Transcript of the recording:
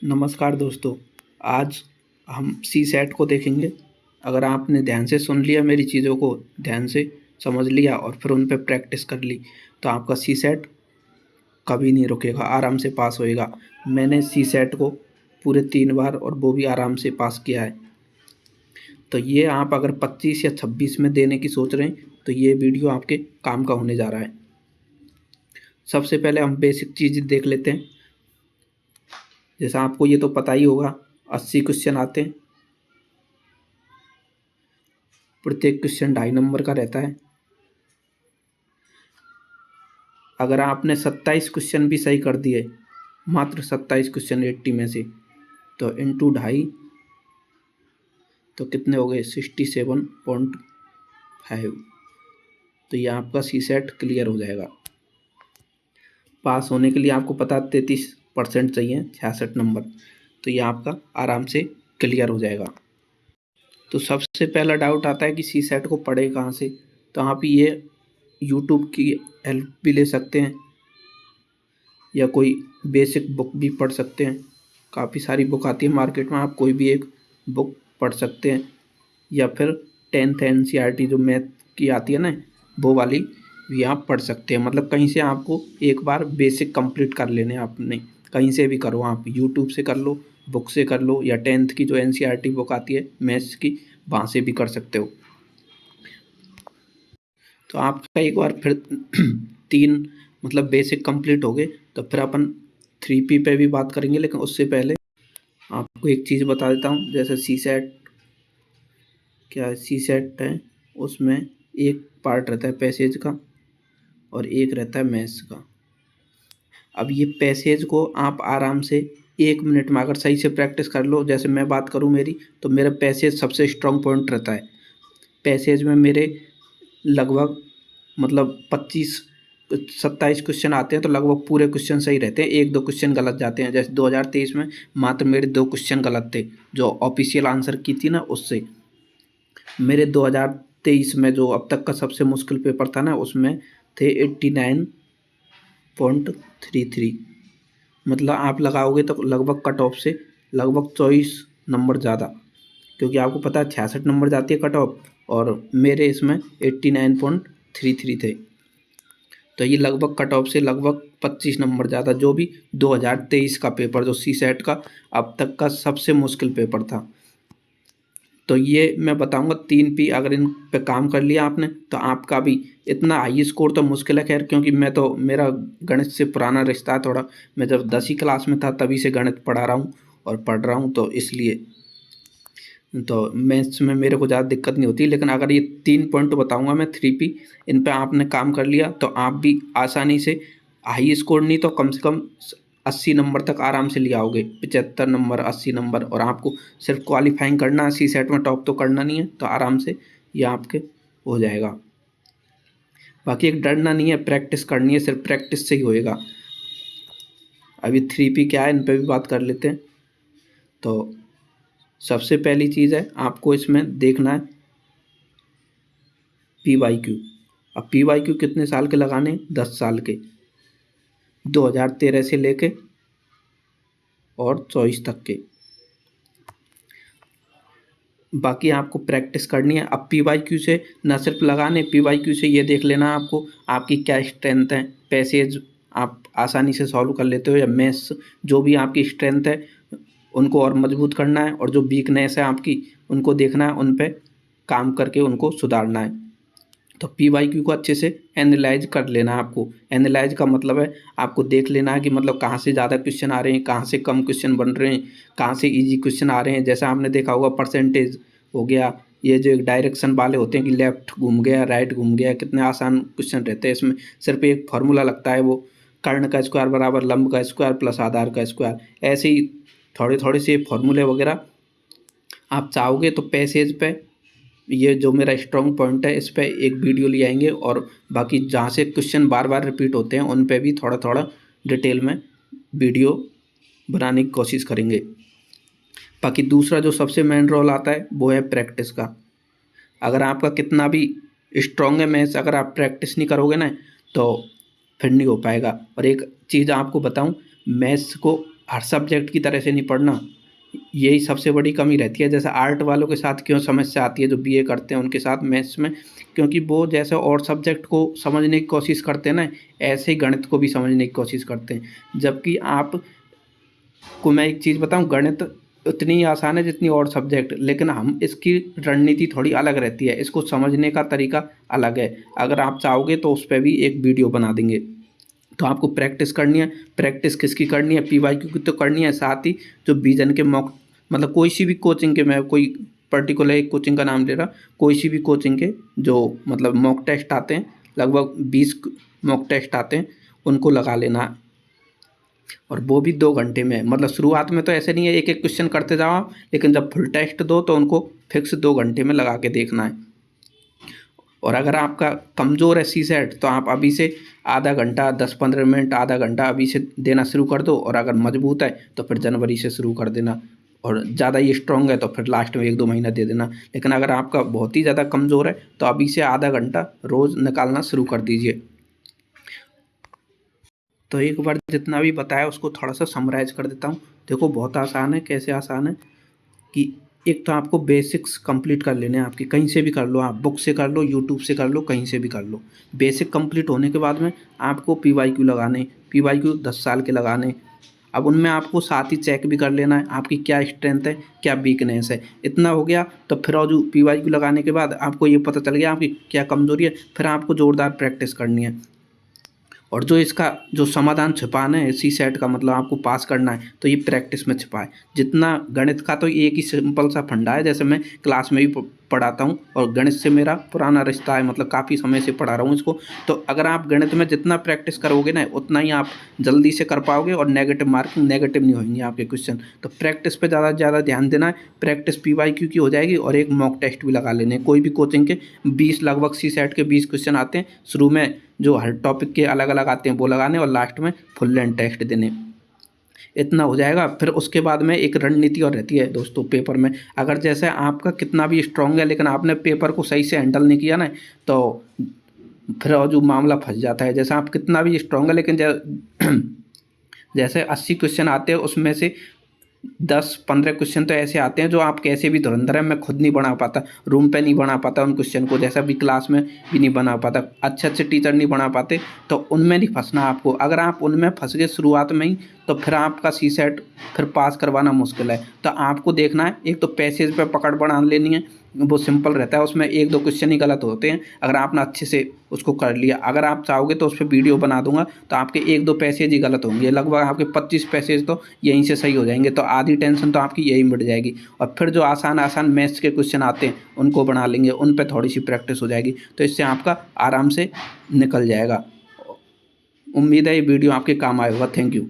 नमस्कार दोस्तों, आज हम सीसैट को देखेंगे। अगर आपने ध्यान से सुन लिया, मेरी चीज़ों को ध्यान से समझ लिया और फिर उन पे प्रैक्टिस कर ली, तो आपका सीसैट कभी नहीं रुकेगा, आराम से पास होएगा। मैंने सीसैट को पूरे 3 बार और वो भी आराम से पास किया है। तो ये आप अगर 25 या 26 में देने की सोच रहे हैं, तो ये वीडियो आपके काम का होने जा रहा है। सबसे पहले हम बेसिक चीज़ देख लेते हैं। जैसा आपको ये तो पता ही होगा, 80 क्वेश्चन आते हैं। प्रत्येक क्वेश्चन 2.5 नंबर का रहता है। अगर आपने 27 क्वेश्चन भी सही कर दिए, मात्र 27 क्वेश्चन 80 में से, तो इंटू 2.5 तो कितने हो गए 67.5। तो ये आपका सीसैट क्लियर हो जाएगा। पास होने के लिए आपको पता 33% चाहिए, 66 नंबर। तो ये आपका आराम से क्लियर हो जाएगा। तो सबसे पहला डाउट आता है कि सीसैट को पढ़े कहाँ से। तो आप ये यूट्यूब की हेल्प भी ले सकते हैं या कोई बेसिक बुक भी पढ़ सकते हैं। काफ़ी सारी बुक आती है मार्केट में, आप कोई भी एक बुक पढ़ सकते हैं। या फिर 10th NCERT जो मैथ की आती है ना, वो वाली भी आप पढ़ सकते हैं। मतलब कहीं से आपको एक बार बेसिक कंप्लीट कर लेने आपने, कहीं से भी करो, आप यूट्यूब से कर लो, बुक से कर लो, या 10th की जो NCERT बुक आती है मैथ्स की, वहाँ से भी कर सकते हो। तो आपका एक बार फिर 3 मतलब बेसिक कंप्लीट हो गए, तो फिर अपन 3P पे भी बात करेंगे। लेकिन उससे पहले आपको एक चीज़ बता देता हूँ। जैसे सीसैट क्या सीसैट है, उसमें एक पार्ट रहता है पैसेज का और एक रहता है मैथ्स का। अब ये पैसेज को आप आराम से 1 मिनट में अगर सही से प्रैक्टिस कर लो, जैसे मैं बात करूँ मेरी, तो मेरा पैसेज सबसे स्ट्रॉन्ग पॉइंट रहता है। पैसेज में मेरे लगभग मतलब 27 क्वेश्चन आते हैं, तो लगभग पूरे क्वेश्चन सही रहते हैं, 1-2 क्वेश्चन गलत जाते हैं। जैसे 2023 में मात्र मेरे 2 क्वेश्चन गलत थे, जो ऑफिशियल आंसर की थी ना उससे। मेरे 2023 में जो अब तक का सबसे मुश्किल पेपर था ना, उसमें थे 89.33। मतलब आप लगाओगे तो लगभग कट ऑफ से लगभग 24 नंबर ज़्यादा, क्योंकि आपको पता है 66 नंबर जाती है कट ऑफ, और मेरे इसमें 89.33 थे। तो ये लगभग कट ऑफ से लगभग 25 नंबर ज़्यादा, जो भी 2023 का पेपर जो सीसैट का अब तक का सबसे मुश्किल पेपर था। तो ये मैं बताऊंगा 3P अगर इन पे काम कर लिया आपने, तो आपका भी इतना हाई स्कोर तो मुश्किल है खैर, क्योंकि मैं तो मेरा गणित से पुराना रिश्ता है थोड़ा। मैं जब 10वीं क्लास में था तभी से गणित पढ़ा रहा हूँ और पढ़ रहा हूँ, तो इसलिए तो मैथ्स में मेरे को ज़्यादा दिक्कत नहीं होती। लेकिन अगर ये 3 पॉइंट बताऊँगा मैं 3P, इन पे आपने काम कर लिया तो आप भी आसानी से हाई स्कोर नहीं तो कम से कम 80 नंबर तक आराम से ले आओगे। 75 नंबर, 80 नंबर, और आपको सिर्फ क्वालिफाइंग करना है, सीसैट में टॉप तो करना नहीं है, तो आराम से ये आपके हो जाएगा। बाकी एक डरना नहीं है, प्रैक्टिस करनी है, सिर्फ प्रैक्टिस से ही होएगा। अभी 3P क्या है, इन पर भी बात कर लेते हैं। तो सबसे पहली चीज़ है, आपको इसमें देखना है PYQ। अब PYQ कितने साल के लगाने, 10 साल के, 2013 से लेके और 24 तक के। बाकी आपको प्रैक्टिस करनी है। अब PYQ से न सिर्फ लगाने, PYQ से ये देख लेना आपको आपकी क्या स्ट्रेंथ है। पैसेज आप आसानी से सॉल्व कर लेते हो, या मैथ्स जो भी आपकी स्ट्रेंथ है उनको और मजबूत करना है, और जो वीकनेस है आपकी उनको देखना है, उन पे काम करके उनको सुधारना है। तो PYQ को अच्छे से एनालाइज कर लेना है आपको। एनालाइज का मतलब है आपको देख लेना है कि मतलब कहाँ से ज़्यादा क्वेश्चन आ रहे हैं, कहाँ से कम क्वेश्चन बन रहे हैं, कहाँ से इजी क्वेश्चन आ रहे हैं। जैसा आपने देखा होगा परसेंटेज हो गया, ये जो एक डायरेक्शन वाले होते हैं कि लेफ्ट घूम गया, राइट घूम गया, कितने आसान क्वेश्चन रहते हैं। इसमें सिर्फ एक फार्मूला लगता है, वो कर्ण का स्क्वायर बराबर लंब का स्क्वायर प्लस आधार का स्क्वायर। ऐसे ही थोड़े थोड़े से फार्मूले वगैरह आप चाहोगे तो पैसेज पे, ये जो मेरा स्ट्रॉन्ग पॉइंट है, इस पे एक वीडियो ले आएंगे, और बाकी जहाँ से क्वेश्चन बार बार रिपीट होते हैं उन पे भी थोड़ा थोड़ा डिटेल में वीडियो बनाने की कोशिश करेंगे। बाकी दूसरा जो सबसे मेन रोल आता है वो है प्रैक्टिस का। अगर आपका कितना भी स्ट्रॉन्ग है मैथ्स, अगर आप प्रैक्टिस नहीं करोगे ना, तो फिर नहीं हो पाएगा। और एक चीज़ आपको बताऊं, मैथ्स को हर सब्जेक्ट की तरह से नहीं पढ़ना, यही सबसे बड़ी कमी रहती है। जैसे आर्ट वालों के साथ क्यों समस्या आती है, जो बीए करते हैं उनके साथ मैथ्स में, क्योंकि वो जैसे और सब्जेक्ट को समझने की कोशिश करते हैं ना, ऐसे ही गणित को भी समझने की कोशिश करते हैं। जबकि आपको मैं एक चीज़ बताऊँ, गणित उतनी ही आसान है जितनी और सब्जेक्ट, लेकिन हम इसकी रणनीति थोड़ी अलग रहती है, इसको समझने का तरीका अलग है। अगर आप चाहोगे तो उस पे भी एक वीडियो बना देंगे। तो आपको प्रैक्टिस करनी है। प्रैक्टिस किसकी करनी है? पीवाईक्यू की तो करनी है, साथ ही जो विजन के मॉक, मतलब कोई सी भी कोचिंग के, मैं कोई पर्टिकुलर एक कोचिंग का नाम ले रहा, कोई सी भी कोचिंग के जो मतलब मॉक टेस्ट आते हैं, लगभग 20 मॉक टेस्ट आते हैं, उनको लगा लेना। और वो भी 2 घंटे में, मतलब शुरुआत में तो ऐसे नहीं है एक एक क्वेश्चन करते जाओ आप, लेकिन जब फुल टेस्ट दो तो उनको फिक्स 2 घंटे में लगा के देखना है। और अगर आपका कमज़ोर है सी सेट, तो आप अभी से आधा घंटा, 10-15 मिनट, आधा घंटा अभी से देना शुरू कर दो। और अगर मजबूत है तो फिर जनवरी से शुरू कर देना, और ज़्यादा ही स्ट्रॉन्ग है तो फिर लास्ट में 1-2 महीना दे देना। लेकिन अगर आपका बहुत ही ज़्यादा कमज़ोर है तो अभी से आधा घंटा रोज़ निकालना शुरू कर दीजिए। तो एक बार जितना भी बताया उसको थोड़ा सा समराइज कर देता हूँ। देखो बहुत आसान है। कैसे आसान है कि एक तो आपको बेसिक्स कंप्लीट कर लेने हैं आपके, कहीं से भी कर लो, आप बुक से कर लो, यूट्यूब से कर लो, कहीं से भी कर लो। बेसिक कंप्लीट होने के बाद में आपको पीवाईक्यू लगाने, पीवाईक्यू 10 साल के लगाने। अब उनमें आपको साथ ही चेक भी कर लेना है आपकी क्या स्ट्रेंथ है, क्या वीकनेस है। इतना हो गया तो फिर और जो पीवाईक्यू लगाने के बाद आपको ये पता चल गया आपकी क्या कमज़ोरी है, फिर आपको ज़ोरदार प्रैक्टिस करनी है। और जो इसका जो समाधान छिपाना है सी सेट का, मतलब आपको पास करना है, तो ये प्रैक्टिस में छिपा है। जितना गणित का तो एक ही सिंपल सा फंडा है, जैसे मैं क्लास में भी पढ़ाता हूँ और गणित से मेरा पुराना रिश्ता है, मतलब काफ़ी समय से पढ़ा रहा हूँ इसको। तो अगर आप गणित में जितना प्रैक्टिस करोगे ना, उतना ही आप जल्दी से कर पाओगे और नेगेटिव मार्किंग, नेगेटिव नहीं होंगे आपके क्वेश्चन। तो प्रैक्टिस पे ज़्यादा से ज़्यादा ध्यान देना है। प्रैक्टिस पीवाईक्यू की हो जाएगी और एक मॉक टेस्ट भी लगा लेने। कोई भी कोचिंग के 20, लगभग सी सेट के 20 क्वेश्चन आते हैं। शुरू में जो हर टॉपिक के अलग अलग आते हैं वो लगाने, और लास्ट में फुल लेंथ टेस्ट देने। इतना हो जाएगा। फिर उसके बाद में एक रणनीति और रहती है दोस्तों पेपर में। अगर जैसे आपका कितना भी स्ट्रॉन्ग है लेकिन आपने पेपर को सही से हैंडल नहीं किया ना, तो फिर और जो मामला फंस जाता है। जैसे आप कितना भी स्ट्रॉन्ग है लेकिन जैसे 80 क्वेश्चन आते हैं, उसमें से 10-15 क्वेश्चन तो ऐसे आते हैं जो आप कैसे भी धुरंधर है, मैं खुद नहीं बना पाता, रूम पे नहीं बना पाता उन क्वेश्चन को, जैसा भी क्लास में भी नहीं बना पाता, अच्छे अच्छे टीचर नहीं बना पाते। तो उनमें नहीं फंसना आपको। अगर आप उनमें फंस गए शुरुआत में ही, तो फिर आपका सी सेट फिर पास करवाना मुश्किल है। तो आपको देखना है, एक तो पैसेज पे पकड़ बना लेनी है, वो सिंपल रहता है, उसमें 1-2 क्वेश्चन ही गलत होते हैं। अगर आपने अच्छे से उसको कर लिया, अगर आप चाहोगे तो उस पर वीडियो बना दूंगा, तो आपके 1-2 पैसेज ही गलत होंगे, लगभग आपके 25 पैसेज तो यहीं से सही हो जाएंगे। तो आधी टेंशन तो आपकी यही मिट जाएगी। और फिर जो आसान आसान मैथ्स के क्वेश्चन आते हैं उनको बना लेंगे, उन पर थोड़ी सी प्रैक्टिस हो जाएगी, तो इससे आपका आराम से निकल जाएगा। उम्मीद है ये वीडियो आपके काम आएगा। Thank you.